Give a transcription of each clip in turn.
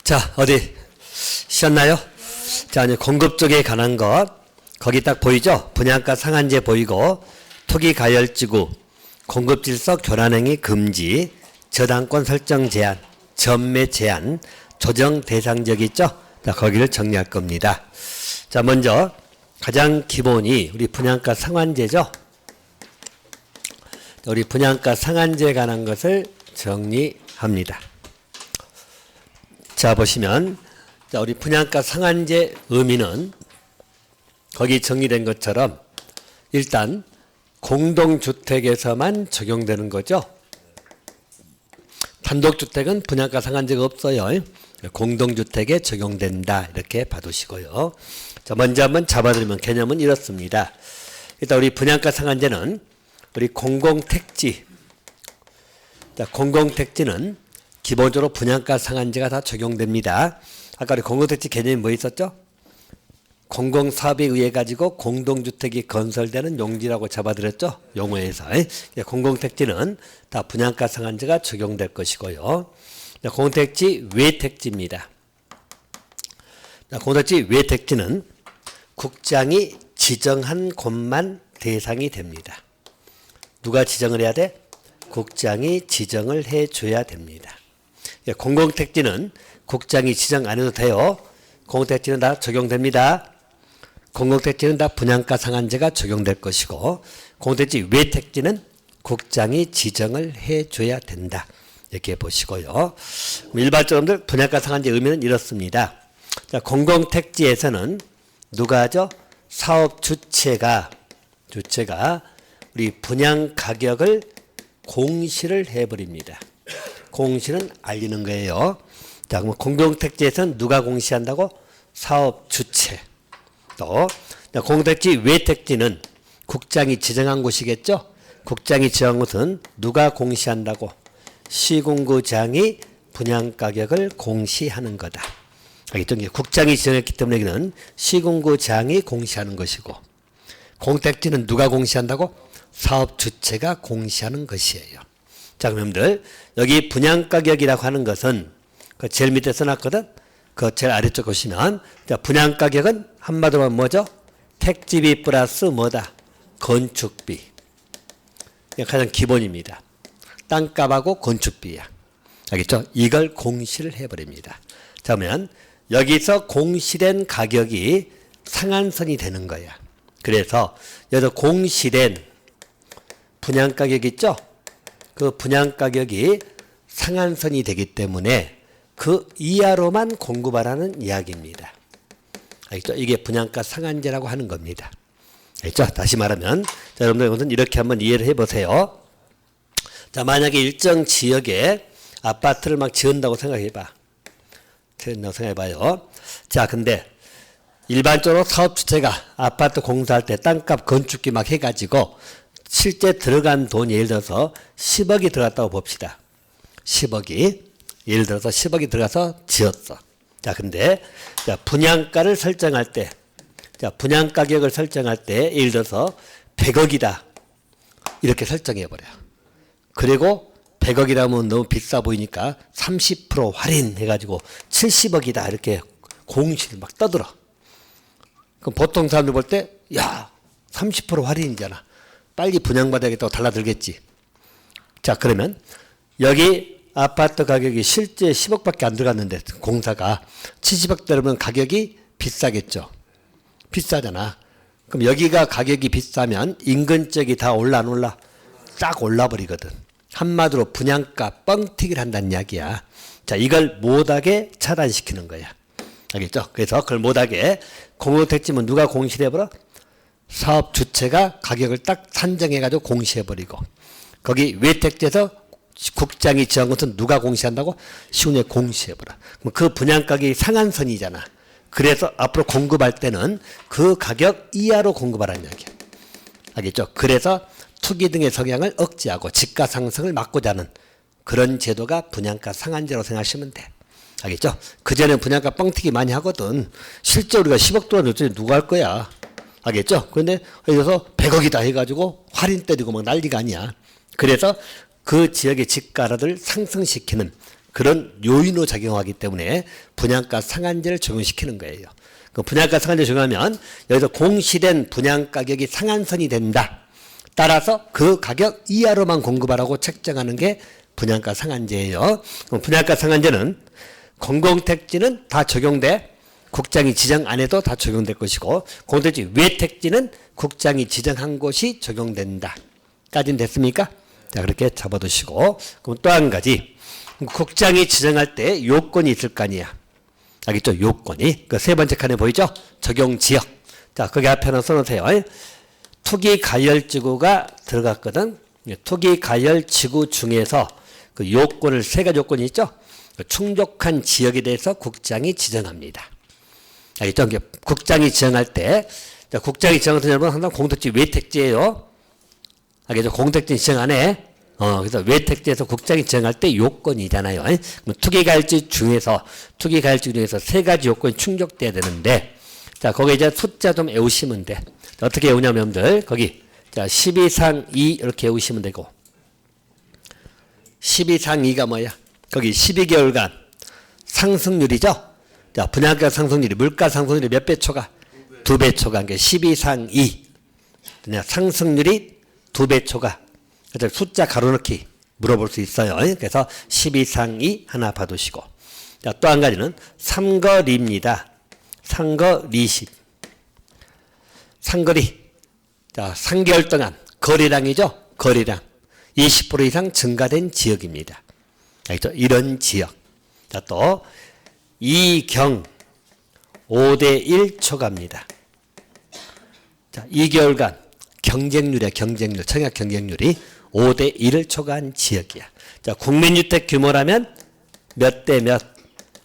자, 어디 쉬었나요? 자, 이제 공급 쪽에 관한 것, 거기 딱 보이죠? 분양가 상한제 보이고, 토기 가열지구, 공급 질서 교란행위 금지, 저당권 설정 제한, 전매 제한, 조정 대상지역이 있죠? 자, 거기를 정리할 겁니다. 자, 먼저 가장 기본이 우리 분양가 상한제죠? 우리 분양가 상한제에 관한 것을 정리합니다. 자, 보시면 자, 우리 분양가 상한제 의미는 거기 정리된 것처럼 일단 공동주택에서만 적용되는 거죠. 단독주택은 분양가 상한제가 없어요. 공동주택에 적용된다 이렇게 봐두시고요. 자, 먼저 한번 잡아드리면 개념은 이렇습니다. 일단 우리 분양가 상한제는 우리 공공택지, 자, 공공택지는 기본적으로 분양가 상한제가 다 적용됩니다. 아까 우리 공공택지 개념이 뭐 있었죠? 공공사업에 의해 가지고 공동주택이 건설되는 용지라고 잡아드렸죠? 용어에서. 공공택지는 다 분양가 상한제가 적용될 것이고요. 공공택지 외택지입니다. 공공택지 외택지는 국장이 지정한 곳만 대상이 됩니다. 누가 지정을 해야 돼? 국장이 지정을 해줘야 됩니다. 공공택지는 국장이 지정 안 해도 돼요. 공공택지는 다 적용됩니다. 공공택지는 다 분양가 상한제가 적용될 것이고, 공공택지 외택지는 국장이 지정을 해줘야 된다. 이렇게 보시고요. 일반적으로 분양가 상한제 의미는 이렇습니다. 자, 공공택지에서는 누가 하죠? 사업 주체가 우리 분양 가격을 공시를 해버립니다. 공시는 알리는 거예요. 자, 그럼 공동택지에서는 누가 공시한다고? 사업 주체. 또 공동택지 외택지는 국장이 지정한 곳이겠죠. 국장이 지정한 곳은 누가 공시한다고? 시군구장이 분양가격을 공시하는 거다. 알겠죠? 국장이 지정했기 때문에 여기는 시군구장이 공시하는 것이고, 공택지는 누가 공시한다고? 사업 주체가 공시하는 것이에요. 자, 그러면들 여기 분양가격이라고 하는 것은 그 제일 밑에 써놨거든. 그 제일 아래쪽 보시면 자, 분양가격은 한마디로 뭐죠? 택지비 플러스 뭐다? 건축비. 이게 가장 기본입니다. 땅값하고 건축비야. 알겠죠? 이걸 공시를 해버립니다. 자, 그러면 여기서 공시된 가격이 상한선이 되는 거야. 그래서 여기서 공시된 분양가격 있죠? 그 분양가격이 상한선이 되기 때문에 그 이하로만 공급하라는 이야기입니다. 알겠죠? 이게 분양가 상한제라고 하는 겁니다. 알겠죠? 다시 말하면 자, 여러분들 이것은 이렇게 한번 이해를 해보세요. 자, 만약에 일정 지역에 아파트를 막 지은다고 생각해봐요. 자, 근데 일반적으로 사업주체가 아파트 공사할 때 땅값 건축비 막 해가지고 실제 들어간 돈이 예를 들어서 10억이 들어갔다고 봅시다. 10억이. 예를 들어서 10억이 들어가서 지었어. 자, 근데 자, 분양가를 설정할 때, 자, 분양가격을 설정할 때 예를 들어서 100억이다. 이렇게 설정해버려. 그리고 100억이라면 너무 비싸 보이니까 30% 할인해가지고 70억이다. 이렇게 공시를 막 떠들어. 그럼 보통 사람들 볼 때, 야, 30% 할인이잖아. 빨리 분양받아야겠다고 달라들겠지. 자, 그러면 여기 아파트 가격이 실제 10억밖에 안 들어갔는데 공사가 70억 들으면 가격이 비싸겠죠. 비싸잖아. 그럼 여기가 가격이 비싸면 인근 쪽이 다 올라 안 올라? 딱 올라버리거든. 한마디로 분양가 뻥튀기를 한다는 이야기야. 자, 이걸 못하게 차단시키는 거야. 알겠죠? 그래서 그걸 못하게 공동택지면 누가 공시를 해버려? 사업 주체가 가격을 딱 산정해가지고 공시해버리고, 거기 외택지에서 국장이 지은 것은 누가 공시한다고? 시군에 공시해버려. 그럼 그 분양가격이 상한선이잖아. 그래서 앞으로 공급할 때는 그 가격 이하로 공급하라는 이야기야. 알겠죠? 그래서 투기 등의 성향을 억제하고 집가 상승을 막고자 하는 그런 제도가 분양가 상한제로 생각하시면 돼. 알겠죠? 그전에 분양가 뻥튀기 많이 하거든. 실제 우리가 10억 들어줬더니 누가 할 거야? 알겠죠? 그런데 여기서 100억이다 해가지고 할인 때리고 막 난리가 아니야. 그래서 그 지역의 집가를 상승시키는 그런 요인으로 작용하기 때문에 분양가 상한제를 적용시키는 거예요. 그 분양가 상한제 적용하면 여기서 공시된 분양가격이 상한선이 된다. 따라서 그 가격 이하로만 공급하라고 책정하는 게 분양가 상한제예요. 그럼 분양가 상한제는 공공택지는 다 적용돼 국장이 지정 안 해도 다 적용될 것이고 공공택지 외택지는 국장이 지정한 곳이 적용된다. 까지는 됐습니까? 자, 그렇게 잡아두시고 그럼 또 한 가지 국장이 지정할 때 요건이 있을 거 아니야. 알겠죠? 요건이. 그 세 번째 칸에 보이죠? 적용 지역. 자, 거기 앞에는 써놓으세요. 투기 가열지구가 들어갔거든. 투기 가열지구 중에서 그 요건을 세 가지 요건이 있죠? 충족한 지역에 대해서 국장이 지정합니다. 알겠죠? 국장이 지정할 때, 국장이 지정하는 여러분 항상 공택지 외택지예요. 알겠죠? 공택지 지정 안 해. 그래서 외택지에서 국장이 지정할 때 요건이잖아요. 투기가열지 중에서 세 가지 요건이 충족돼야 되는데, 자, 거기 이제 숫자 좀 외우시면 돼. 어떻게 외우냐면, 여러분들, 거기, 자, 12상 2 이렇게 외우시면 되고, 12상 2가 뭐야? 거기 12개월간 상승률이죠? 자, 분양가 상승률이, 물가 상승률이 몇 배 초과? 2배 초과. 그러니까 12상 2. 그냥 상승률이 2배 초과. 그래서 숫자 가로넣기 물어볼 수 있어요. 그래서 12상 2 하나 봐두시고. 자, 또 한 가지는 상거리입니다. 상거리식. 상거리. 자, 3개월 동안 거래량이죠? 거래량. 20% 이상 증가된 지역입니다. 알겠죠? 이런 지역. 자, 또 이경 5대1 초과입니다. 자, 2개월간 경쟁률이야, 경쟁률. 청약 경쟁률이 5대1을 초과한 지역이야. 자, 국민주택 규모라면 몇 대 몇?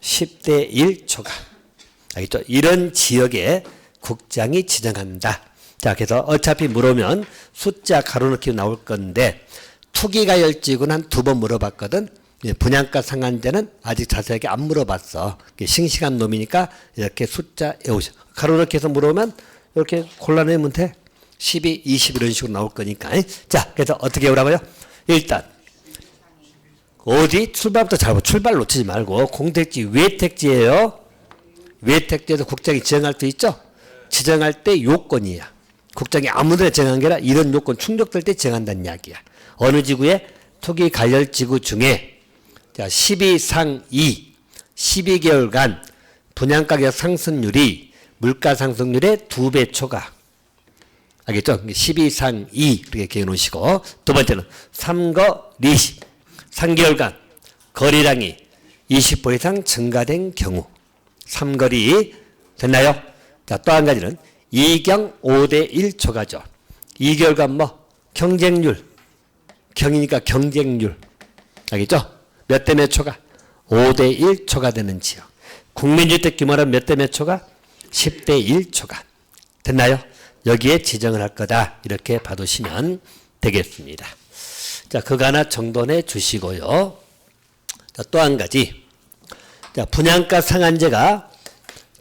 10대1 초과. 알겠죠? 이런 지역에 국장이 지정한다. 자, 그래서 어차피 물으면 숫자 가로넣기 나올 건데 투기가열지구는 한 2번 물어봤거든. 분양가 상한제는 아직 자세하게 안 물어봤어. 싱싱한 놈이니까 이렇게 숫자 외우셔. 가로넣기 해서 물어보면 이렇게 골라내면 돼. 12, 20 이런 식으로 나올 거니까. 자, 그래서 어떻게 외우라고요? 일단 어디 출발부터 잘 출발 놓치지 말고 공택지 외택지예요. 외택지에서 국장이 지정할 수 있죠? 지정할 때 요건이야. 국장이 아무데나 지정한 게 아니라 이런 요건 충족될 때 지정한다는 이야기야. 어느 지구에? 투기 가열 지구 중에 자, 12상 2, 12개월간 분양가격 상승률이 물가 상승률의 2배 초과. 알겠죠? 12상 2 이렇게 기억해 놓으시고 두 번째는 삼거리식. 3개월간 거래량이 20% 이상 증가된 경우. 삼거리 됐나요? 자, 또 한 가지는 이경 5대1 초과죠. 2개월간 뭐 경쟁률. 경이니까 경쟁률. 알겠죠? 몇 대 몇 초과? 5대1 초과되는 지역. 국민주택 규모는 몇 대 몇 초과? 10대1 초과. 됐나요? 여기에 지정을 할 거다. 이렇게 봐두시면 되겠습니다. 자, 그거 하나 정돈해 주시고요. 자, 또 한 가지. 자, 분양가 상한제가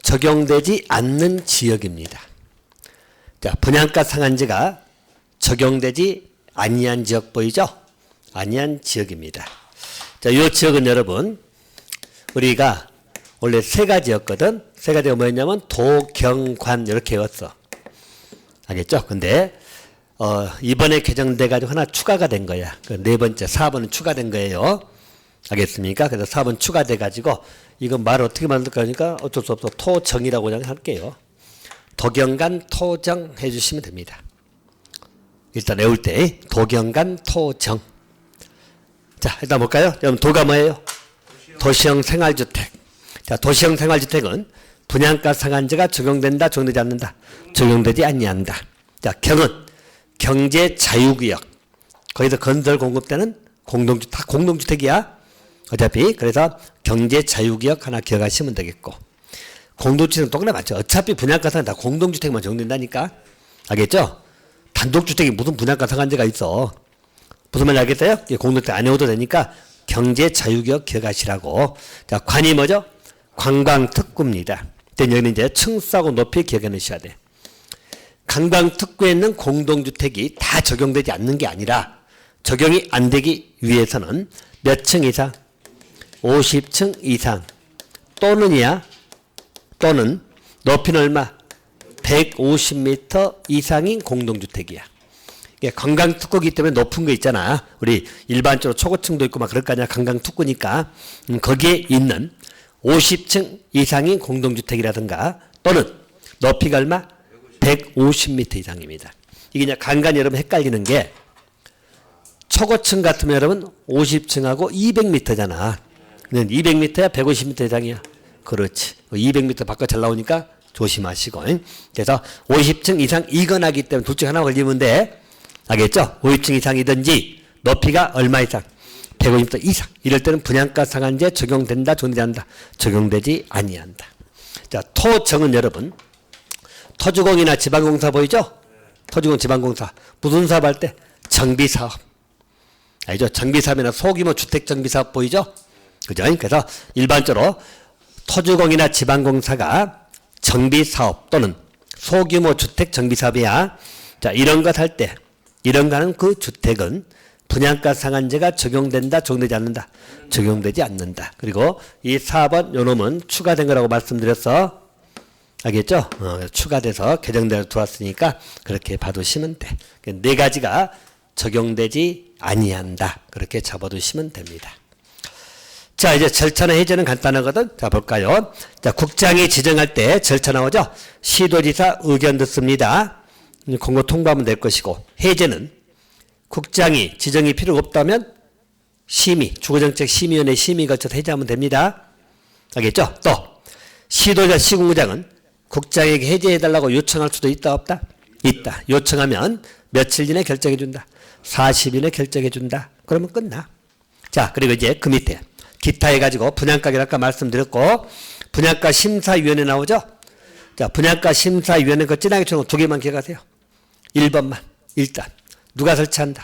적용되지 않는 지역입니다. 자, 분양가 상한제가 적용되지 아니한 지역 보이죠? 아니한 지역입니다. 자, 이 지역은 여러분 우리가 원래 세 가지였거든. 세 가지가 뭐였냐면 도경관 이렇게 외웠어. 알겠죠? 근데 이번에 개정돼 가지고 하나 추가가 된 거야. 그 네 번째 4번은 추가된 거예요. 알겠습니까? 그래서 4번 추가돼 가지고 이건 말을 어떻게 만들 거니까 어쩔 수 없어. 토정이라고 그냥 할게요. 도경관 토정 해주시면 됩니다. 일단 외울 때 도경관 토정. 자, 일단 볼까요? 여러분 도가 뭐예요? 도시형 생활주택. 자, 도시형 생활주택은 분양가 상한제가 적용된다, 적용되지 않는다? 적용되지 아니한다. 자, 경은 경제 자유구역. 거기서 건설 공급되는 다 공동주택이야. 어차피 그래서 경제 자유구역 하나 기억하시면 되겠고. 공동주택은 똑같아 맞죠? 어차피 분양가 상한 다 공동주택만 적용된다니까. 알겠죠? 단독주택이 무슨 분양가 상한제가 있어. 무슨 말인지 알겠어요? 공동주택 안 해도 되니까 경제 자유구역 기억하시라고. 자, 관이 뭐죠? 관광특구입니다. 여기는 이제 층수하고 높이 기억해 놓으셔야 돼. 관광특구에 있는 공동주택이 다 적용되지 않는 게 아니라 적용이 안 되기 위해서는 몇 층 이상? 50층 이상 또는이야. 또는 높이는 얼마? 150m 이상인 공동주택이야. 이게 관광특구이기 때문에 높은 거 있잖아. 우리 일반적으로 초고층도 있고 막 그럴 거 아니야. 관광특구니까. 거기에 있는 50층 이상인 공동주택이라든가 또는 높이가 얼마? 150m 이상입니다. 이게 그냥 간간히 여러분 헷갈리는 게 초고층 같으면 여러분 50층하고 200m잖아. 200m야 150m 이상이야. 그렇지. 200m 바꿔 잘 나오니까 조심하시고. 그래서 50층 이상 이건하기 때문에 둘 중 하나 걸리면 돼. 알겠죠? 50층 이상이든지 높이가 얼마 이상? 150m 이상. 이럴 때는 분양가 상한제 적용된다, 적용된다. 적용되지 아니한다. 자, 토정은 여러분 토주공이나 지방공사 보이죠? 토주공 지방공사 무슨 사업 할 때? 정비사업. 알죠? 정비사업이나 소규모 주택정비사업 보이죠? 그죠? 그래서 일반적으로 토주공이나 지방공사가 정비사업 또는 소규모 주택정비사업이야. 자, 이런 것 할 때 이런 거는 그 주택은 분양가 상한제가 적용된다, 적용되지 않는다. 적용되지 않는다. 그리고 이 4번 요 놈은 추가된 거라고 말씀드렸어. 알겠죠? 추가돼서 개정되어 들어왔으니까 그렇게 봐두시면 돼. 네 가지가 적용되지 아니한다. 그렇게 잡아두시면 됩니다. 자, 이제 절차나 해제는 간단하거든. 자, 볼까요? 자, 국장이 지정할 때 절차 나오죠? 시도지사 의견 듣습니다. 공고 통보하면 될 것이고, 해제는 국장이 지정이 필요가 없다면 심의, 주거정책심의위원회 심의 거쳐서 해제하면 됩니다. 알겠죠? 또 시도지사 시군구장은 국장에게 해제해달라고 요청할 수도 있다, 없다? 있다. 요청하면 며칠 이내 결정해준다. 40일에 결정해준다. 그러면 끝나. 자, 그리고 이제 그 밑에 기타 해가지고 분양가격 아까 말씀드렸고 분양가 심사위원회 나오죠? 자, 분양가 심사위원회 그 진하게 쳐놓은 두 개만 기억하세요. 1번만. 일단 누가 설치한다?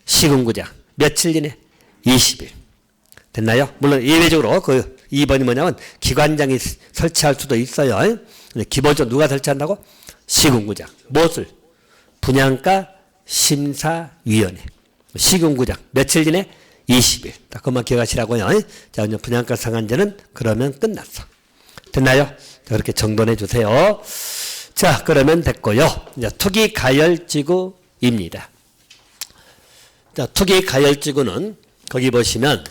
시군구장. 며칠 이내? 20일. 됐나요? 물론 예외적으로 그 2번이 뭐냐면 기관장이 설치할 수도 있어요. 근데 기본적으로 누가 설치한다고? 시군구장. 무엇을? 분양가 심사위원회. 시군구장. 며칠 이내? 20일. 딱 그것만 기억하시라고요. 자, 이제 분양가 상한제는 그러면 끝났어. 됐나요? 자, 그렇게 정돈해 주세요. 자, 그러면 됐고요. 이제 투기가열지구입니다. 자, 투기가열지구는 거기 보시면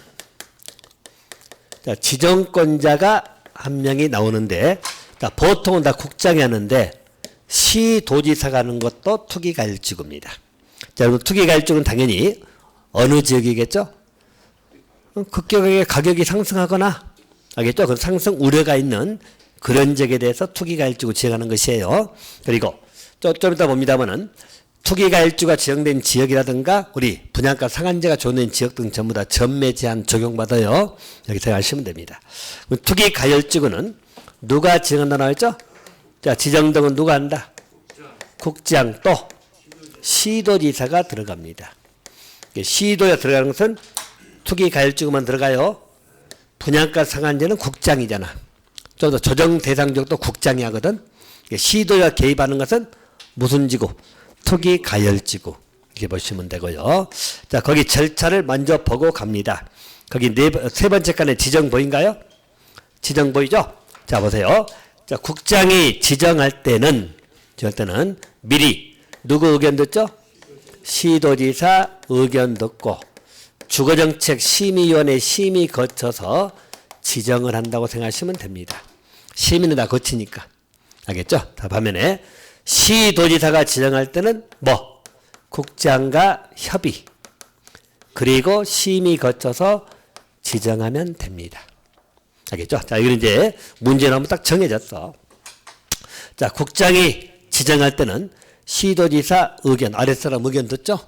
자, 지정권자가 한 명이 나오는데 자, 보통은 다 국장이 하는데 시도지사가 하는 것도 투기가열지구입니다. 자, 여러분 투기가열지구는 당연히 어느 지역이겠죠? 급격하게 가격이 상승하거나 알겠죠? 그 상승 우려가 있는 그런 지역에 대해서 투기가열지구 지정하는 것이에요. 그리고 좀 이따 봅니다만은 투기가열지구가 지정된 지역이라든가 우리 분양가 상한제가 적용된 지역 등 전부 다 전매 제한 적용받아요. 여기 생각하시면 됩니다. 투기가열지구는 누가 지정한다고 했죠? 자, 지정 등은 누가 한다? 국장 또 시도지사가 들어갑니다. 시도에 들어가는 것은 투기가열지구만 들어가요. 분양가 상한제는 국장이잖아. 좀 더 조정 대상 지역도 국장이 하거든. 시도가 개입하는 것은 무슨 지구? 투기가열지구. 이렇게 보시면 되고요. 자, 거기 절차를 먼저 보고 갑니다. 거기 세 번째 칸에 지정 보인가요? 지정 보이죠? 자, 보세요. 자, 국장이 지정할 때는 미리 누구 의견 듣죠? 시도지사 의견 듣고 주거정책심의위원회 심의 거쳐서 지정을 한다고 생각하시면 됩니다. 심의는 다 거치니까. 알겠죠? 다 반면에 시도지사가 지정할 때는 뭐? 국장과 협의 그리고 심의 거쳐서 지정하면 됩니다. 알겠죠? 자, 이건 이제 문제는 한번 딱 정해졌어. 자, 국장이 지정할 때는 시도지사 의견, 아랫사람 의견 듣죠?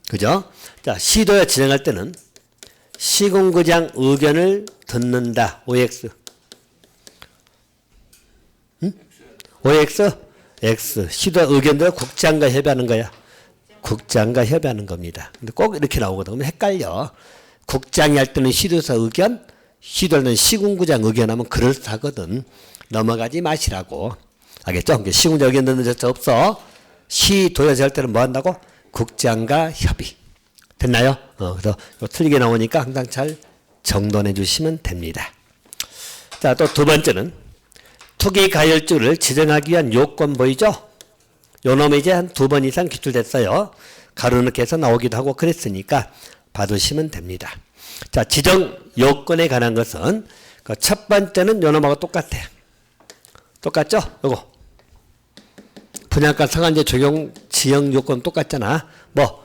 그죠? 자, 시도에 지정할 때는 시군구장 의견을 듣는다. OX. 응? OX? X. 시도 의견대로 국장과 협의하는 거야. 국장과 협의하는 겁니다. 근데 꼭 이렇게 나오거든. 그러면 헷갈려. 국장이 할 때는 시도지사 의견, 시도는 시군구장 의견하면 그럴싸하거든. 넘어가지 마시라고. 알겠죠? 시군구장 의견 듣는 절차 없어. 시도지사 할 때는 뭐 한다고? 국장과 협의. 됐나요? 그래서 틀리게 나오니까 항상 잘 정돈해 주시면 됩니다. 자, 또 두 번째는 투기 가열주를 지정하기 위한 요건 보이죠? 요 놈이 이제 한 2번 이상 기출됐어요. 가로넣기 해서 나오기도 하고 그랬으니까 봐두시면 됩니다. 자, 지정 요건에 관한 것은 그 첫 번째는 요 놈하고 똑같아요. 똑같죠? 요거. 분양가 상한제 적용 지정 요건 똑같잖아. 뭐,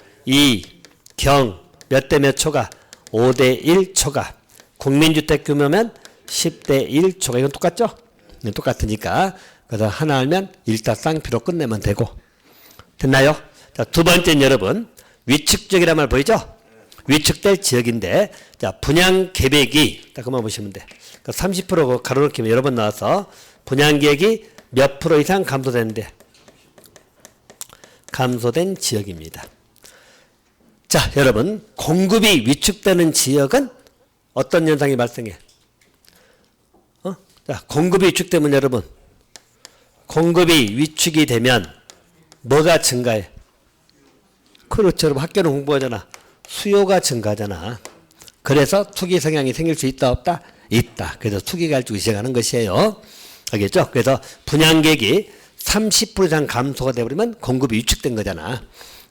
경, 몇 대 몇 초가? 5대 1 초가. 국민주택 규모면 10대 1 초가. 이건 똑같죠? 네, 똑같으니까. 그래서 하나 알면 일타쌍피로 끝내면 되고. 됐나요? 자, 두 번째는 여러분, 위축적이란 말 보이죠? 위축될 지역인데, 자, 분양 계획이, 딱 그만 보시면 돼. 30% 가로넣기면 여러 번 나와서 분양 계획이 몇 프로 이상 감소되는데, 감소된 지역입니다. 자, 여러분, 공급이 위축되는 지역은 어떤 현상이 발생해? 자, 공급이 위축되면 여러분, 공급이 위축이 되면 뭐가 증가해? 그렇죠. 여러분, 학교는 공부하잖아. 수요가 증가하잖아. 그래서 투기 성향이 생길 수 있다 없다? 있다. 그래서 투기가 일찍 시작하는 것이에요. 알겠죠? 그래서 분양객이 30% 이상 감소가 되어버리면 공급이 위축된 거잖아.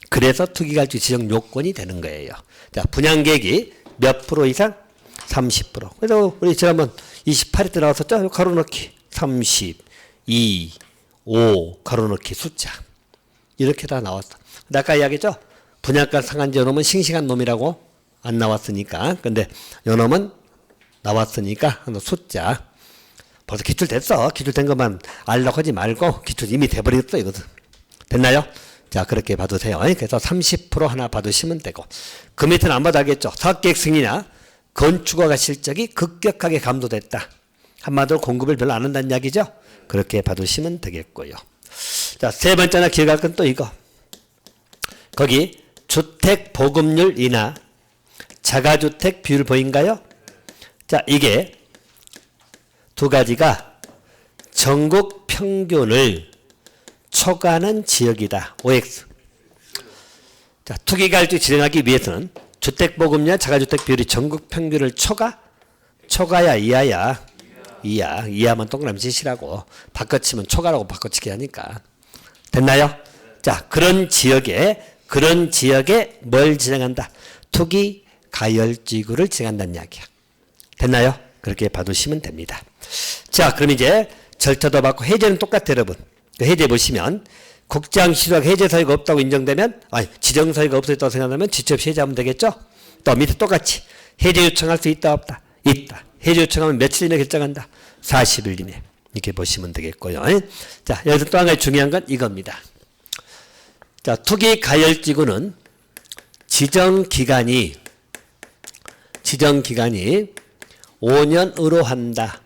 그래서 투기갈증 지정 요건이 되는 거예요. 자, 분양객이 몇 프로 이상? 30%. 그래서 우리 지난번 28회 때 나왔었죠? 가로넣기 30, 2, 5 가로넣기 숫자 이렇게 다 나왔어. 근데 아까 이야기했죠? 분양가 상한제 요놈은 싱싱한 놈이라고 안 나왔으니까. 근데 요놈은 나왔으니까 숫자. 벌써 기출됐어. 기출된 것만 알려고 하지 말고 기출 이미 돼버렸어 이거든. 됐나요? 자, 그렇게 봐두세요. 그래서 30% 하나 봐두시면 되고. 그 밑에는 안 봐도 알겠죠? 사업계획 승인이나 건축허가 실적이 급격하게 감소됐다. 한마디로 공급을 별로 안 한다는 이야기죠? 그렇게 봐두시면 되겠고요. 자, 세 번째나 기억할 건 또 이거. 거기 주택 보급률 인하 자가주택 비율 보인가요? 자, 이게 두 가지가 전국 평균을 초과하는 지역이다. OX. 자, 투기가율주 지정하기 위해서는 주택보급률 자가주택 비율이 전국 평균을 초과야 이하야? 이하만 동그라미 치시라고. 바꿔치면 초과라고 바꿔치기 하니까. 됐나요? 자, 그런 지역에 뭘 지정한다? 투기가열지구를 지정한다는 이야기야. 됐나요? 그렇게 봐두시면 됩니다. 자, 그럼 이제 절차도 받고 해제는 똑같아요, 여러분. 해제 보시면 국장시도학 해제사유가 없다고 인정되면, 지정사유가 없었다고 생각하면 지체 없이 해제하면 되겠죠? 또 밑에 똑같이 해제 요청할 수 있다 없다? 있다. 해제 요청하면 며칠 이내 결정한다? 40일 이내. 이렇게 보시면 되겠고요. 자, 여기서 또 한 가지 중요한 건 이겁니다. 자, 투기가열지구는 지정기간이 5년으로 한다.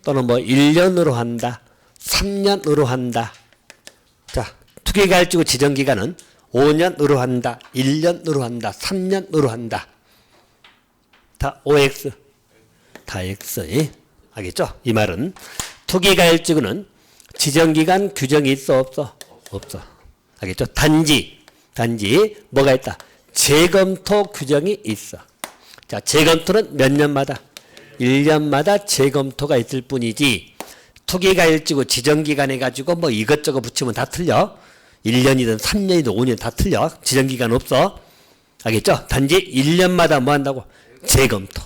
또는 뭐 1년으로 한다. 3년으로 한다. 자, 투기가열지구 지정기간은 5년으로 한다. 1년으로 한다. 3년으로 한다. 다 OX. 다 X. 알겠죠? 이 말은 투기가열지구는 지정기간 규정이 있어 없어? 없어. 알겠죠? 단지 뭐가 있다? 재검토 규정이 있어. 자, 재검토는 몇 년마다? 1년마다 재검토가 있을 뿐이지 투기가열지구 지정기간 해가지고 뭐 이것저것 붙이면 다 틀려. 1년이든 3년이든 5년 다 틀려. 지정기간 없어. 알겠죠? 단지 1년마다 뭐 한다고? 재검토.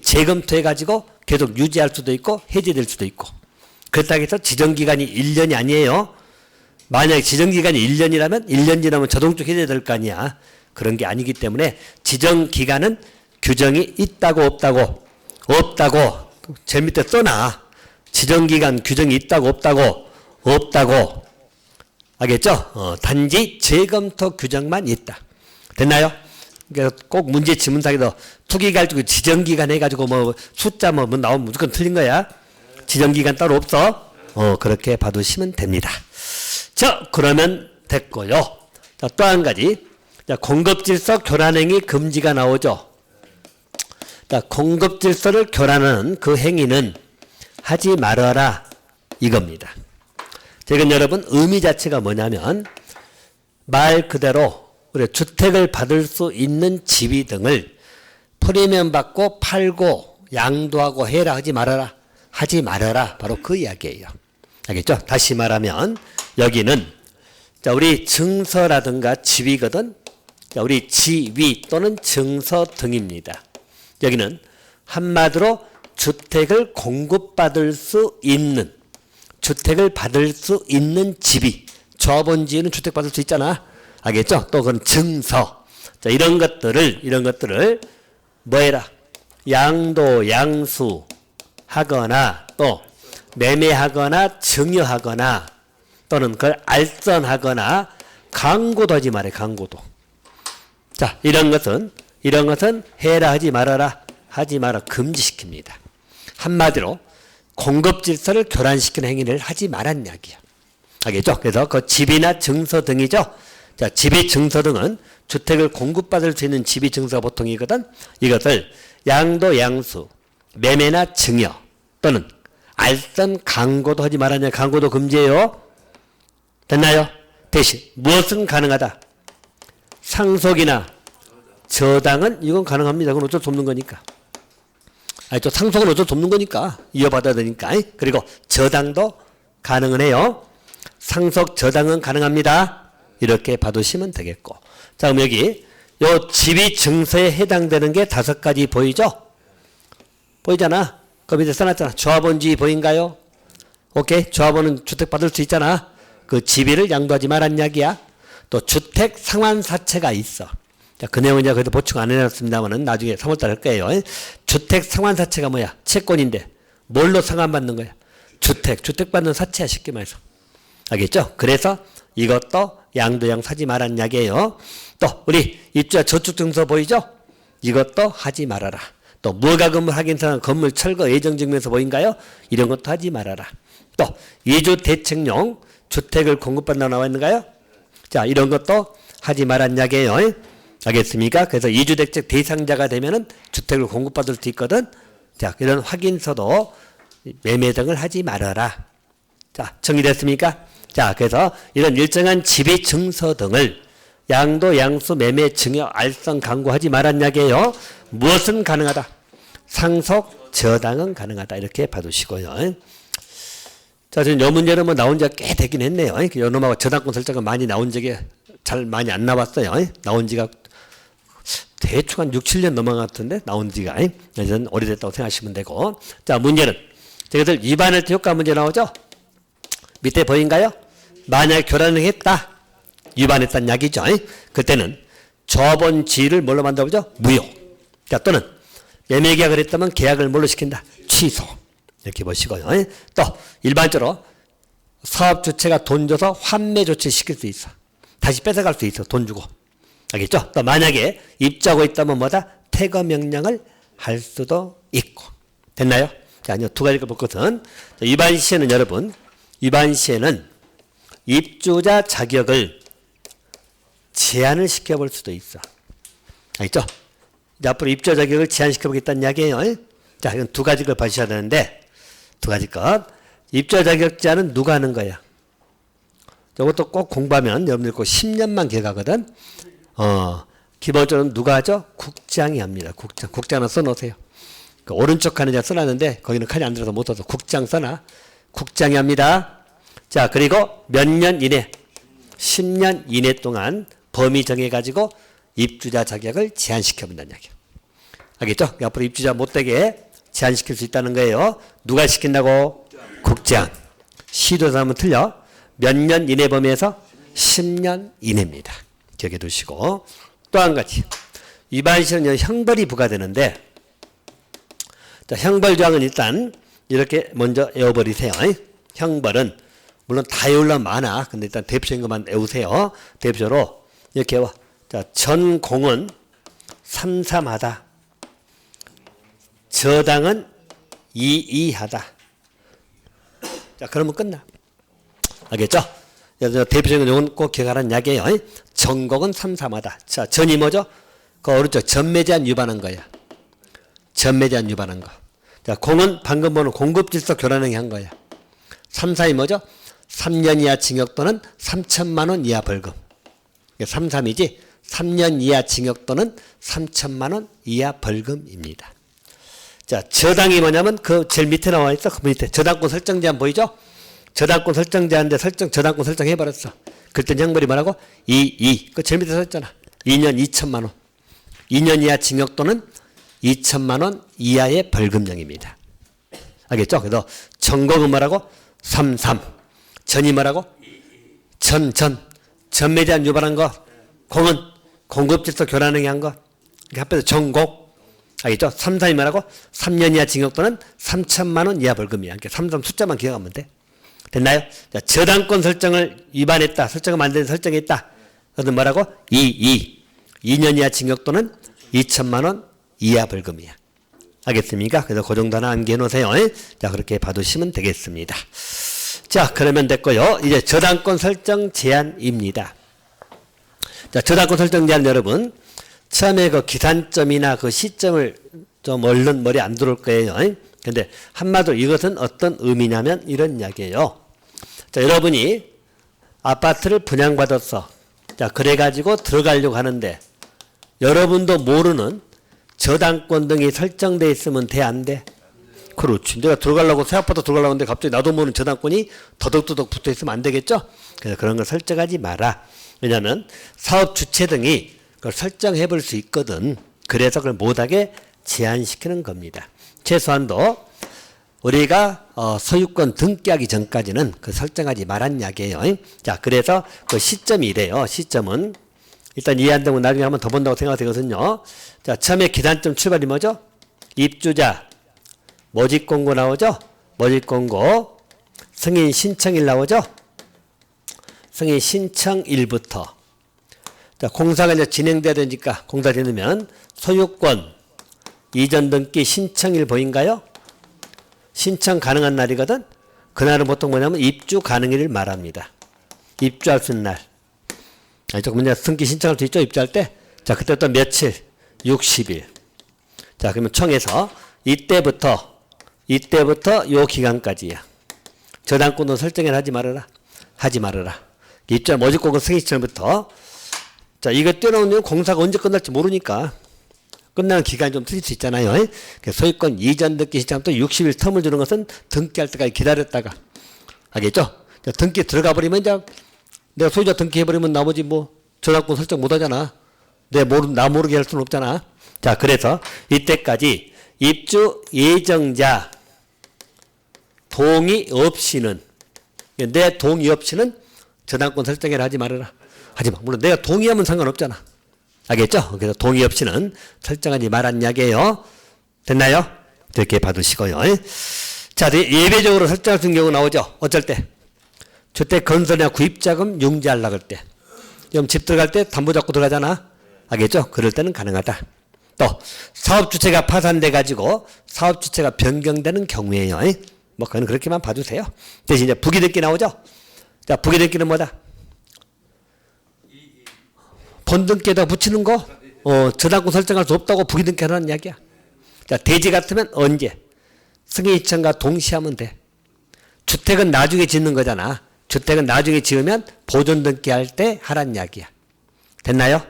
재검토해가지고 계속 유지할 수도 있고 해제될 수도 있고. 그렇다고 해서 지정기간이 1년이 아니에요. 만약에 지정기간이 1년이라면 1년 지나면 자동적으로 해제될 거 아니야. 그런 게 아니기 때문에 지정기간은 규정이 있다고 없다고? 없다고. 제일 밑에 써놔. 지정기간 규정이 있다고 없다고? 없다고. 알겠죠? 단지 재검토 규정만 있다. 됐나요? 그래서 꼭 문제 지문상에도 투기가열지구 지정기간 해가지고 뭐 숫자 뭐 나오면 무조건 틀린 거야. 지정기간 따로 없어. 그렇게 봐두시면 됩니다. 자, 그러면 됐고요. 자, 또 한 가지. 자, 공급질서 교란행위 금지가 나오죠. 자, 공급질서를 교란하는 그 행위는 하지 말아라 이겁니다. 지금 여러분 의미 자체가 뭐냐면 말 그대로 우리 주택을 받을 수 있는 지위 등을 프리미엄 받고 팔고 양도하고 해라 하지 말아라. 하지 말아라. 바로 그 이야기예요. 알겠죠? 다시 말하면 여기는 자, 우리 증서라든가 지위거든. 자, 우리 지위 또는 증서 등입니다. 여기는 한마디로 주택을 공급받을 수 있는 주택을 받을 수 있는 지위. 조합원지위는 주택 받을 수 있잖아. 알겠죠? 또 그건 증서. 자, 이런 것들을 뭐해라? 양도, 양수 하거나 또 매매하거나 증여하거나 또는 그걸 알선하거나 강고도 하지 말아요. 강고도. 자, 이런 것은 해라 하지 말아라. 하지 마라. 금지시킵니다. 한마디로 공급 질서를 교란시키는 행위를 하지 말란 이야기야. 알겠죠? 그래서 그 지위나 증서 등이죠. 자, 지위 증서 등은 주택을 공급받을 수 있는 지위 증서가 보통이거든. 이것을 양도, 양수, 매매나 증여 또는 알선, 강고도 하지 말았냐. 강고도 금지예요. 됐나요? 대신 무엇은 가능하다? 상속이나 저당은 이건 가능합니다. 그건 어쩔 수 없는 거니까. 또 상속은 어쩔 수 없는 거니까. 이어받아야 되니까. 그리고 저당도 가능은 해요. 상속, 저당은 가능합니다. 이렇게 봐두시면 되겠고. 자, 그럼 여기 요 지위 증서에 해당되는 게 5가지 보이죠? 보이잖아. 그 밑에 써놨잖아. 조합원지위 보인가요? 오케이. 조합원은 주택 받을 수 있잖아. 그 지위를 양도하지 말란 이야기야. 또 주택 상환사채가 있어. 자, 그 내용은 이제 그래도 보충 안 해놨습니다만은 나중에 3월달 할 거예요. 주택 상환사채가 뭐야? 채권인데 뭘로 상환받는 거야? 주택 받는 사채야. 쉽게 말해서. 알겠죠? 그래서 이것도 양도양 사지 말란 이야기예요. 또 우리 입주자 저축증서 보이죠? 이것도 하지 말아라. 또 무허가건물 확인서는 건물 철거 예정증명서 보인가요? 이런 것도 하지 말아라. 또 이주대책용 주택을 공급받는다고 나와 있는가요? 자, 이런 것도 하지 말란 이야기예요. 알겠습니까? 그래서 이주대책 대상자가 되면은 주택을 공급받을 수 있거든. 자, 이런 확인서도 매매 등을 하지 말아라. 자, 정리됐습니까? 자, 그래서 이런 일정한 지위 증서 등을 양도, 양수, 매매, 증여, 알선, 강구하지 말란 이야기예요. 무엇은 가능하다? 상속, 저당은 가능하다. 이렇게 봐두시고요. 자, 지금 이 문제는 뭐 나온 지가 꽤 되긴 했네요. 요놈하고 저당권 설정은 많이 나온 적이 잘 많이 안 나왔어요. 나온 지가 대충 한 6, 7년 넘어간 것 같은데 나온 지가. 저는 오래됐다고 생각하시면 되고. 자, 문제는 저것을 위반할 때 효과 문제 나오죠? 밑에 보인가요? 만약 교란을 했다. 위반했다는 이야기죠. 그때는 조합원지위를 뭘로 만들어보죠? 무효. 자, 또는 매매계약을 했다면 계약을 뭘로 시킨다? 취소. 이렇게 보시고요. 또 일반적으로 사업주체가 돈 줘서 환매 조치 시킬 수 있어. 다시 뺏어갈 수 있어. 돈 주고. 알겠죠? 또 만약에 입주하고 있다면 뭐다? 퇴거 명령을 할 수도 있고. 됐나요? 자, 이 두 가지를 볼 것은 위반 시에는 여러분, 위반 시에는 입주자 자격을 제한을 시켜볼 수도 있어. 알겠죠? 이제 앞으로 입주자 자격을 제한시켜보겠다는 이야기예요. 자, 이건 두 가지 걸 봐주셔야 되는데, 두 가지 것. 입주자 자격 제한은 누가 하는 거야? 이것도 꼭 공부하면 여러분들 꼭 10년만 기억하거든. 기본적으로 누가 하죠? 국장이 합니다. 국장 하나 써놓으세요. 그 오른쪽 칸에 제가 써놨는데 거기는 칸이 안 들어서 못 써서 국장 써놔. 국장이 합니다. 자, 그리고 몇 년 이내, 10년 이내 동안 범위 정해가지고 입주자 자격을 제한시켜본다는 이야기야. 알겠죠? 앞으로 입주자 못되게 제한시킬 수 있다는 거예요. 누가 시킨다고? 국장. 시도에서 하면 틀려. 몇 년 이내 범위에서 10년 이내입니다. 기억해 두시고. 또 한 가지. 위반 시는 형벌이 부과되는데, 자, 형벌 조항은 일단 이렇게 먼저 외워버리세요. 형벌은 물론 다 외우려면 많아. 근데 일단 대표적인 것만 외우세요. 대표적으로 이렇게 외워. 자, 전공은 삼삼하다. 저당은 이이하다. 자, 그러면 끝나. 알겠죠? 대표적인 용어는 꼭 기억하라는 이야기예요. 전공은 삼삼하다. 자, 전이 뭐죠? 그 오른쪽 전매 제한 위반한 거야. 전매 제한 위반한 거. 자, 공은 방금 보는 공급질서 교란행위 한 거야. 3, 4이 뭐죠? 3년 이하 징역 또는 3천만 원 이하 벌금. 3, 3이지 3년 이하 징역 또는 3천만 원 이하 벌금입니다. 자, 저당이 뭐냐면 그 제일 밑에 나와 있어. 그 밑에 저당권 설정 제한 보이죠? 저당권 설정 제한인데 저당권 설정해버렸어. 그때 형벌이 뭐라고? 그 제일 밑에 썼잖아. 2년 2천만 원. 2년 이하 징역 또는 2천만 원 이하의 벌금형입니다. 알겠죠? 그래서 전공은 뭐라고? 33. 전이 뭐라고? 전매에 대한 유발한 것. 공은 공급질서 교란행위 한 것. 이렇게 합해서 전공. 알겠죠? 33이 뭐라고? 3년 이하 징역 또는 3천만 원 이하 벌금이야. 그러니까 33 숫자만 기억하면 돼. 됐나요? 자, 저당권 설정을 위반했다. 설정을 만드는 설정했다. 그것은 뭐라고? 2년 이하 징역 또는 2천만 원 이하 벌금이야. 알겠습니까? 그래서 그 정도 하나 암기해 놓으세요. 자, 그렇게 봐두시면 되겠습니다. 자, 그러면 됐고요. 이제 저당권 설정 제한입니다. 자, 저당권 설정 제한 여러분, 처음에 그 기산점이나 그 시점을 좀 얼른 머리 안 들어올 거예요. 근데 한마디로 이것은 어떤 의미냐면 이런 이야기예요. 자, 여러분이 아파트를 분양받았어. 자, 그래가지고 들어가려고 하는데 여러분도 모르는 저당권 등이 설정되어 있으면 돼, 안 돼? 그렇지. 내가 들어가려고 새 아파트 들어가려고 하는데 갑자기 나도 모르는 저당권이 더덕더덕 붙어 있으면 안 되겠죠? 그래서 그런 걸 설정하지 마라. 왜냐하면 사업 주체 등이 그걸 설정해 볼 수 있거든. 그래서 그걸 못하게 제한시키는 겁니다. 최소한도 우리가 소유권 등기하기 전까지는 그 설정하지 말란 이야기예요. 자, 그래서 그 시점이 이래요. 시점은 일단 이해 안 되면 나중에 한번 더 본다고 생각되거든요. 자, 처음에 기산점 출발이 뭐죠? 입주자 모집 공고 나오죠? 모집 공고 승인 신청일 나오죠? 승인 신청일부터 자, 공사가 이제 진행돼야 되니까 공사 되면 소유권 이전 등기 신청일 보인가요? 신청 가능한 날이거든. 그날은 보통 뭐냐면 입주 가능일을 말합니다. 입주할 수 있는 날. 조금 이제 등기 신청할 수 있죠. 입주할 때. 자, 그때부터 며칠? 60일. 자, 그러면 총에서 이때부터 요 기간까지야. 저당권도 설정을 하지 말아라. 입주 모집공고 승인 시점부터. 자, 이거 떼어놓으면 공사가 언제 끝날지 모르니까 끝나는 기간이 좀 틀릴 수 있잖아요. 소유권 이전 등기 시점부터 60일 텀을 주는 것은 등기할 때까지 기다렸다가 알겠죠? 자, 등기 들어가 버리면 이제 내가 소유자 등기해버리면 나머지 뭐 저당권 설정 못하잖아. 나 모르게 할 수는 없잖아. 자, 그래서 이때까지 입주 예정자 동의 없이는 내 동의 없이는 저당권 설정을 하지 말아라. 하지마. 물론 내가 동의하면 상관없잖아. 알겠죠? 그래서 동의 없이는 설정하지 말란 이야기예요. 됐나요? 이렇게 받으시고요. 자, 예외적으로 설정할 수 있는 경우 나오죠. 어쩔 때? 주택 건설이나 구입자금 융자하려고 할 때. 그럼 집 들어갈 때 담보 잡고 들어가잖아. 알겠죠? 그럴 때는 가능하다. 또 사업주체가 파산돼 가지고 사업주체가 변경되는 경우에요. 뭐 그건 그렇게만 봐주세요. 대신 이제 부기등기 나오죠? 자, 부기등기는 뭐다? 본등기에다 붙이는 거? 저당권 설정할 수 없다고 부기등기 하라는 이야기야. 자, 대지 같으면 언제? 승인 신청과 동시하면 돼. 주택은 나중에 짓는 거잖아. 주택은 나중에 지으면 보존 등기할 때 하란 이야기야. 됐나요?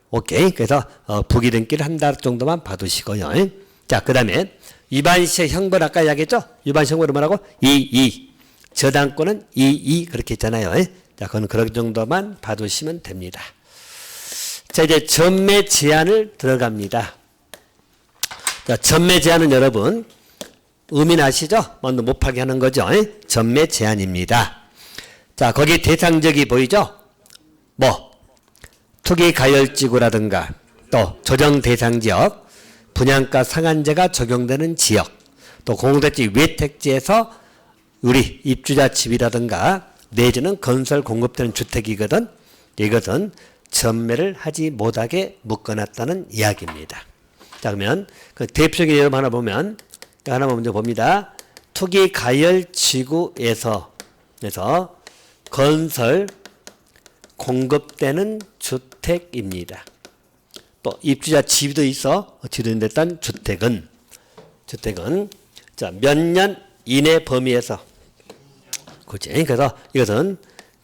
오케이. 그래서 부기등기를 한 달 정도만 받으시고요. 자, 그 다음에 위반시의 형벌 아까 이야기했죠? 위반시 형벌은 뭐라고? 2. 저당권은 2 그렇게 있잖아요. 자, 그건 그런 정도만 받으시면 됩니다. 자, 이제 전매 제한을 들어갑니다. 자, 전매 제한은 여러분 의미는 아시죠? 먼저 못 팔게 하는 거죠. 전매 제한입니다. 자, 거기 대상적이 보이죠? 뭐 투기 가열지구라든가 또 조정 대상 지역, 분양가 상한제가 적용되는 지역, 또 공동택지 외택지에서 우리 입주자 집이라든가 내지는 건설 공급되는 주택이거든. 이것은 전매를 하지 못하게 묶어놨다는 이야기입니다. 자, 그러면 그 대표적인 예를 하나 보면 하나 먼저 봅니다. 투기 가열 지구에서 건설 공급되는 주택입니다. 또 입주자 집도 있어. 집도 있는데 일단 주택은 자, 몇 년 이내 범위에서 그렇지. 그래서 이것은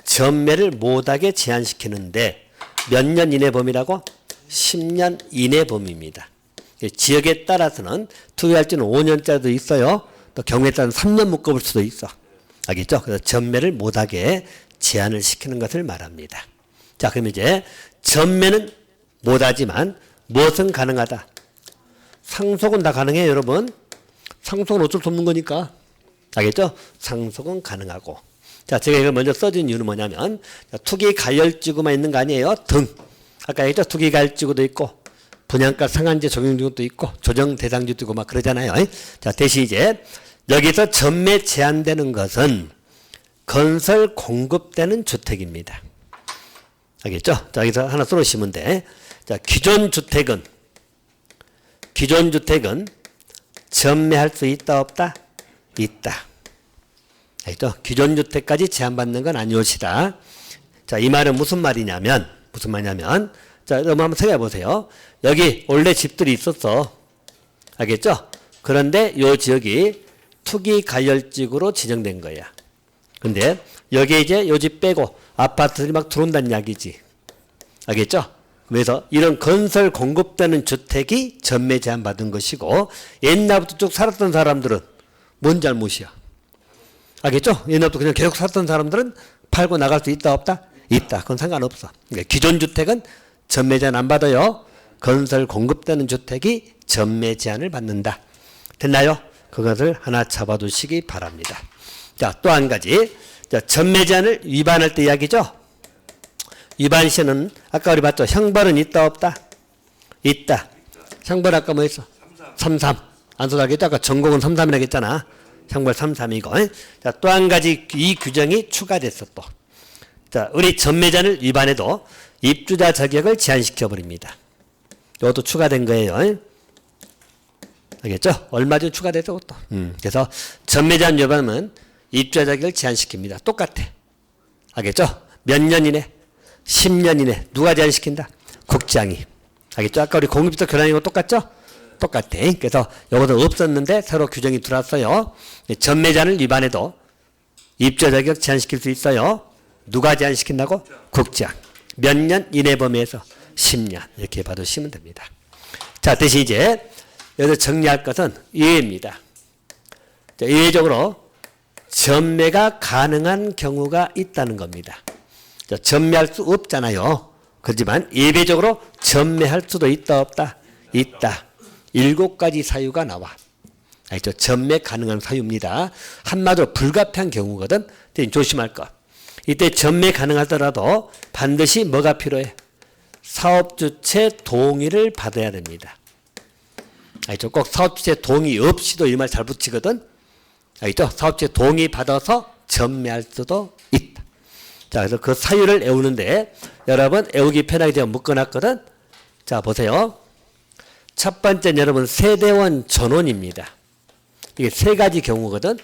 전매를 못하게 제한시키는데 몇 년 이내 범위라고? 10년 이내 범위입니다. 지역에 따라서는 투기할지는 5년짜리도 있어요. 또 경우에 따라서 3년 묶어볼 수도 있어. 알겠죠? 그래서 전매를 못하게 제한을 시키는 것을 말합니다. 자, 그럼 이제 전매는 못하지만 무엇은 가능하다? 상속은 다 가능해요, 여러분. 상속은 어쩔 수 없는 거니까. 알겠죠? 상속은 가능하고. 자, 제가 이걸 먼저 써준 이유는 뭐냐면 투기 가열지구만 있는 거 아니에요? 등. 아까 얘기했죠? 투기 가열지구도 있고 분양가 상한제 적용지구도 있고 조정 대상지도 있고 막 그러잖아요. 자, 대신 이제 여기서 전매 제한되는 것은 건설 공급되는 주택입니다. 알겠죠? 자, 여기서 하나 써놓으시면 돼. 자, 기존 주택은 전매할 수 있다 없다? 있다. 알겠죠? 기존 주택까지 제한받는 건 아니오시다. 자, 이 말은 무슨 말이냐면 자, 여러분 한번 생각해 보세요. 여기 원래 집들이 있었어. 알겠죠? 그런데 이 지역이 투기 가열지구로 지정된 거야. 근데 여기에 이제 요 집 빼고 아파트들이 막 들어온다는 이야기지. 알겠죠? 그래서 이런 건설 공급되는 주택이 전매 제한 받은 것이고 옛날부터 쭉 살았던 사람들은 뭔 잘못이야? 알겠죠? 옛날부터 그냥 계속 살았던 사람들은 팔고 나갈 수 있다 없다? 있다. 그건 상관없어. 그러니까 기존 주택은 전매 제한 안 받아요. 건설 공급되는 주택이 전매 제한을 받는다. 됐나요? 그것을 하나 잡아두시기 바랍니다. 자, 또 한 가지. 자, 전매 제한을 위반할 때 이야기죠. 위반 시에는 아까 우리 봤죠. 형벌은 있다 없다? 있다. 형벌 아까 뭐 했어? 33. 안 써다겠죠? 아까 전공은 33이라고 했잖아. 형벌 33이고. 자, 또 한 가지 이 규정이 추가됐어 또. 자, 우리 전매 제한을 위반해도 입주자 자격을 제한시켜 버립니다. 이것도 추가된 거예요. 알겠죠? 얼마 전 추가돼서 또. 그래서 전매 제한 위반은 입주자 자격을 제한시킵니다. 똑같아. 알겠죠? 몇 년 이내? 10년 이내. 누가 제한시킨다? 국장이. 알겠죠? 아까 우리 공급부터 교란인 거 똑같죠? 똑같아. 그래서 이것도 없었는데 새로 규정이 들어왔어요. 전매 제한을 위반해도 입주자 자격 제한시킬 수 있어요. 누가 제한시킨다고? 국장. 몇 년 이내 범위에서 10년. 이렇게 봐두시면 됩니다. 자, 대신 이제 여기서 정리할 것은 예외입니다. 자, 예외적으로 전매가 가능한 경우가 있다는 겁니다. 자, 전매할 수 없잖아요. 그렇지만 예외적으로 전매할 수도 있다 없다? 있다. 7가지 사유가 나와. 알죠? 전매 가능한 사유입니다. 한마디로 불가피한 경우거든. 조심할 것. 이때 전매 가능하더라도 반드시 뭐가 필요해? 사업주체 동의를 받아야 됩니다. 알죠? 꼭 사업주체 동의 없이도 이 말 잘 붙이거든. 알죠? 사업주체 동의 받아서 전매할 수도 있다. 자, 그래서 그 사유를 외우는데 여러분 외우기 편하게 제가 묶어놨거든. 자, 보세요. 첫 번째는 여러분 세대원 전원입니다. 이게 3가지 경우거든.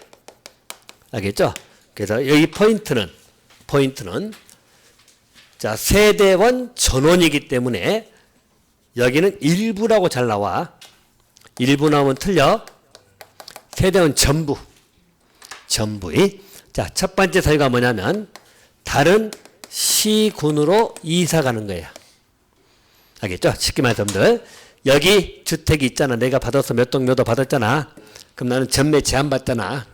알겠죠? 그래서 여기 포인트는 자, 세대원 전원이기 때문에 여기는 일부라고 잘 나와. 일부 나오면 틀려. 세대원 전부. 전부의. 자, 첫 번째 사유가 뭐냐면 다른 시군으로 이사 가는 거야. 알겠죠? 쉽게 말해서 여기 주택이 있잖아. 내가 받아서 몇 동 몇 호 받았잖아. 그럼 나는 전매 제한 받잖아.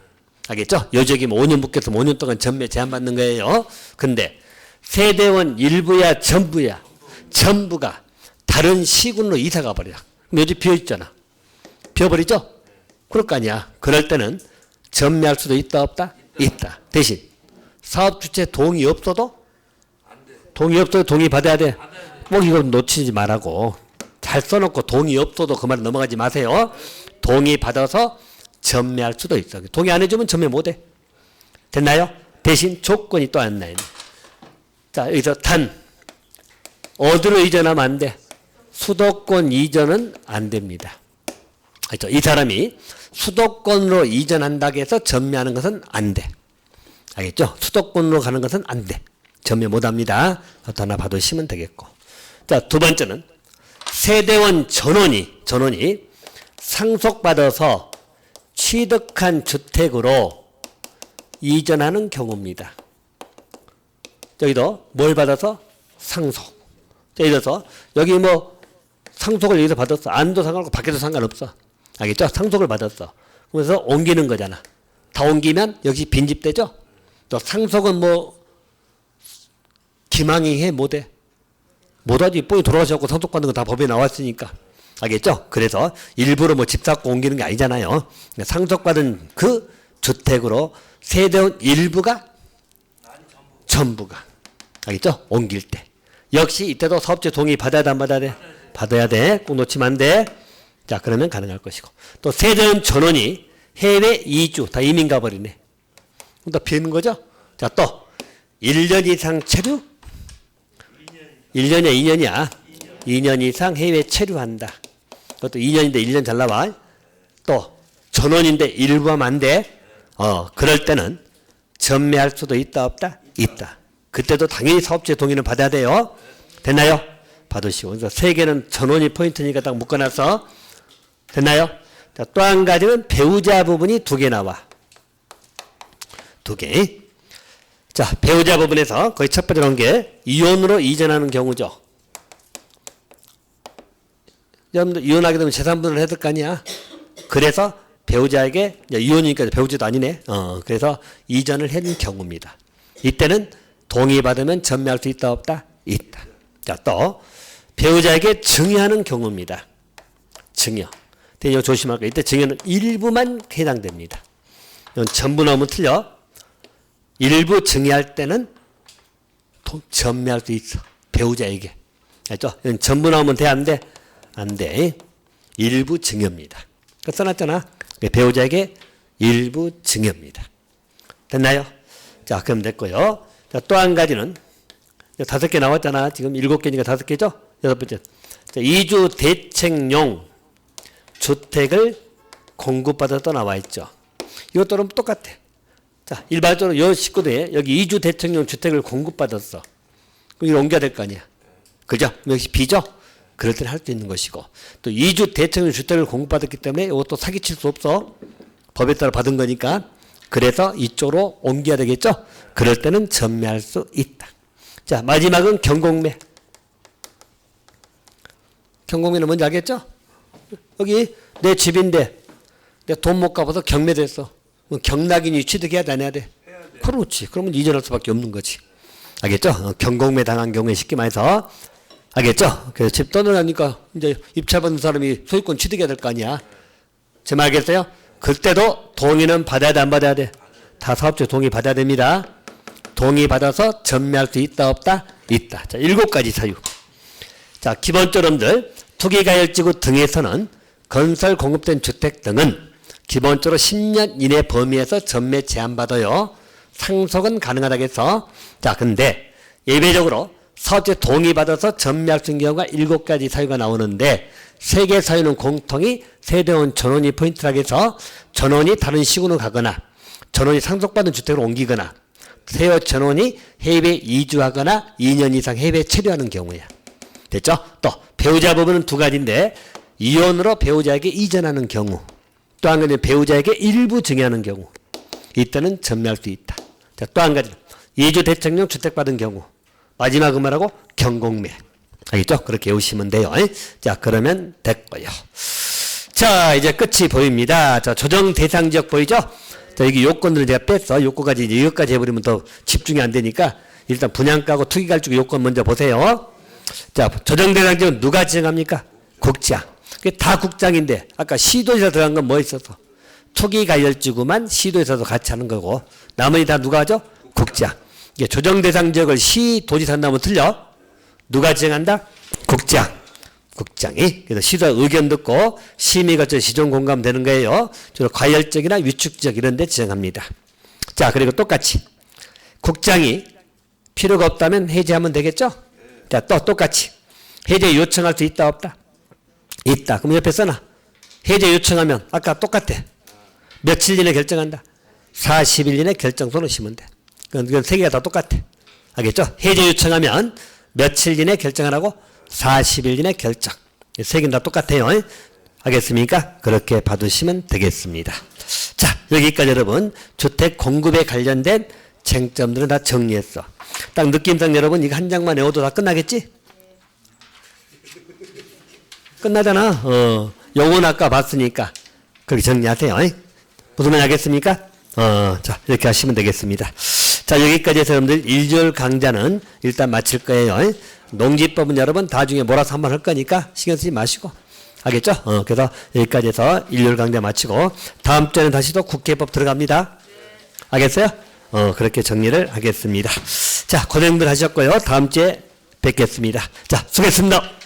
알겠죠? 요 지역이면 5년 묶여서 5년 동안 전매 제한 받는 거예요. 근데 세대원 일부야 전부야? 전부가 다른 시군으로 이사 가버려. 그럼 요즘 비어있잖아. 비어버리죠? 그럴 거 아니야. 그럴 때는 전매할 수도 있다 없다? 있다. 대신 사업주체 동의 없어도? 동의 없어도 동의 받아야 돼. 꼭 이걸 놓치지 말라고. 잘 써놓고 동의 없어도 그 말 넘어가지 마세요. 동의 받아서 전매할 수도 있어. 동의 안 해주면 전매 못해. 됐나요? 대신 조건이 또 안 나요. 자, 여기서 단 어디로 이전하면 안 돼? 수도권 이전은 안 됩니다. 그렇죠? 이 사람이 수도권으로 이전한다고 해서 전매하는 것은 안 돼. 알겠죠? 수도권으로 가는 것은 안 돼. 전매 못합니다. 그것도 하나 봐두시면 되겠고. 자, 두 번째는 세대원 전원이 상속받아서 취득한 주택으로 이전하는 경우입니다. 여기도 뭘 받아서? 상속. 자, 예를 들어서 여기 뭐 상속을 여기서 받았어. 안도 상관없고 밖에도 상관없어. 알겠죠? 상속을 받았어. 그래서 옮기는 거잖아. 다 옮기면 역시 빈집되죠? 또 상속은 뭐 기망이 해? 못해? 못하지. 뽕이 돌아가셔서 상속받는 거 다 법에 나왔으니까. 알겠죠? 그래서 일부러 뭐 집 샀고 옮기는 게 아니잖아요. 상속받은 그 주택으로 세대원 일부가 전부가. 알겠죠? 옮길 때. 역시 이때도 사업체 동의 받아야 돼, 안 받아야 돼? 받아야 돼. 꼭 놓치면 안 돼. 자, 그러면 가능할 것이고. 또 세대원 전원이 해외 이주, 다 이민 가버리네. 또 비는 거죠? 자, 또 1년 이상 체류? 1년이야, 2년이야. 2년 이상 해외 체류한다. 그것도 2년인데 1년 잘 나와. 또 전원인데 일부하면 안 돼. 그럴 때는 전매할 수도 있다, 없다? 있다. 그때도 당연히 사업체 동의는 받아야 돼요. 됐나요? 받으시고. 그래서 세 개는 전원이 포인트니까 딱 묶어놔서. 됐나요? 자, 또 한 가지는 배우자 부분이 2개 나와. 2개. 자, 배우자 부분에서 거의 첫 번째 나온 게 이혼으로 이전하는 경우죠. 여러분들 이혼하게 되면 재산분을 해야 될 거 아니야. 그래서 배우자에게 이혼이니까 배우자도 아니네. 그래서 이전을 한 경우입니다. 이때는 동의받으면 전매할 수 있다, 없다? 있다. 자, 또 배우자에게 증여하는 경우입니다. 증여. 근데 이거 조심할 거예요. 이때 증여는 일부만 해당됩니다. 이건 전부 넣으면 틀려. 일부 증여할 때는 전매할 수 있어. 배우자에게. 알죠? 이건 전부 나오면 돼, 안 돼? 안 돼. 일부 증여입니다. 써놨잖아. 배우자에게 일부 증여입니다. 됐나요? 자, 그럼 됐고요. 자, 또 한 가지는 5개 나왔잖아. 지금 7개니까 5개죠? 6번째. 자, 이주 대책용 주택을 공급받아서 나와 있죠. 이것도 똑같아. 자, 일반적으로 요 식구들에 여기 이주 대책용 주택을 공급받았어. 그럼 이걸 옮겨야 될 거 아니야. 그죠? 역시 B죠? 그럴 때는 할 수 있는 것이고. 또 이주 대책용 주택을 공급받았기 때문에 이것도 사기칠 수 없어. 법에 따라 받은 거니까. 그래서 이쪽으로 옮겨야 되겠죠? 그럴 때는 전매할 수 있다. 자, 마지막은 경공매. 경공매는 뭔지 알겠죠? 여기 내 집인데 내가 돈 못 갚아서 경매됐어. 경락인이 취득해야 돼, 안 해야 돼? 그렇지. 그러면 이전할 수밖에 없는 거지. 알겠죠? 경공매 당한 경우에 쉽게 말해서. 알겠죠? 그래서 집 떠나니까 이제 입찰받는 사람이 소유권 취득해야 될 거 아니야. 제 말 알겠어요? 그때도 동의는 받아야 돼, 안 받아야 돼? 다 사업체 동의 받아야 됩니다. 동의 받아서 전매할 수 있다, 없다? 있다. 자, 7가지 사유. 자, 기본적으로들 투기가열지구 등에서는 건설 공급된 주택 등은 기본적으로 10년 이내 범위에서 전매 제한받아요. 상속은 가능하다고 해서. 자, 근데 예외적으로 사업체 동의받아서 전매할 수 있는 경우가 7가지 사유가 나오는데 3개 사유는 공통이 세대원 전원이 포인트라고 해서 전원이 다른 시군으로 가거나 전원이 상속받은 주택으로 옮기거나 세대 전원이 해외 이주하거나 2년 이상 해외 체류하는 경우야. 됐죠? 또 배우자 부분은 2가지인데 이혼으로 배우자에게 이전하는 경우 또 한 가지는 배우자에게 일부 증여하는 경우 이때는 전매할 수 있다. 자, 또 한 가지는 이주 대책용 주택 받은 경우 마지막은 뭐라고? 경공매. 알겠죠? 그렇게 외우시면 돼요. 자, 그러면 됐고요. 자, 이제 끝이 보입니다. 자, 조정 대상 지역 보이죠? 자, 여기 요건들을 제가 뺐어. 요건까지, 여기까지 해버리면 더 집중이 안 되니까 일단 분양가고 투기가율 요건 먼저 보세요. 자, 조정 대상 지역은 누가 지정합니까? 국장. 그게 다 국장인데 아까 시도에서 들어간 건 뭐 있었어? 투기가열지구만 시도에서도 같이 하는 거고 나머지 다 누가 하죠? 국장. 이게 조정 대상 지역을 시 도지사 한다면 틀려? 누가 지정한다? 국장. 국장이. 그래서 시도 의견 듣고 심의 거쳐 시정 공감 되는 거예요. 주로 과열지역이나 위축지역 이런 데 지정합니다. 자, 그리고 똑같이 국장이 필요가 없다면 해제하면 되겠죠? 자, 또 똑같이 해제 요청할 수 있다, 없다? 있다. 그럼 옆에 써놔. 해제 요청하면 아까 똑같아. 며칠 전에 결정한다. 40일 전에 결정서 넣으시면 돼. 그건 3개가 다 똑같아. 알겠죠? 해제 요청하면 며칠 전에 결정하라고 40일 전에 결정. 3개는 다 똑같아요. 알겠습니까? 그렇게 봐두시면 되겠습니다. 자, 여기까지 여러분 주택 공급에 관련된 쟁점들은 다 정리했어. 딱 느낌상 여러분 이거 한 장만 외워도 다 끝나겠지? 끝나잖아. 요건 아까 봤으니까 그렇게 정리하세요. 무슨 말인지 알겠습니까? 자, 이렇게 하시면 되겠습니다. 자, 여기까지 해서 여러분들 1절 강좌는 일단 마칠 거예요. 농지법은 여러분 나중에 몰아서 한번 할 거니까 신경 쓰지 마시고. 알겠죠? 그래서 여기까지 해서 1절 강좌 마치고 다음 주에는 다시 또 국회법 들어갑니다. 알겠어요? 그렇게 정리를 하겠습니다. 자, 고생들 하셨고요. 다음 주에 뵙겠습니다. 자, 수고했습니다.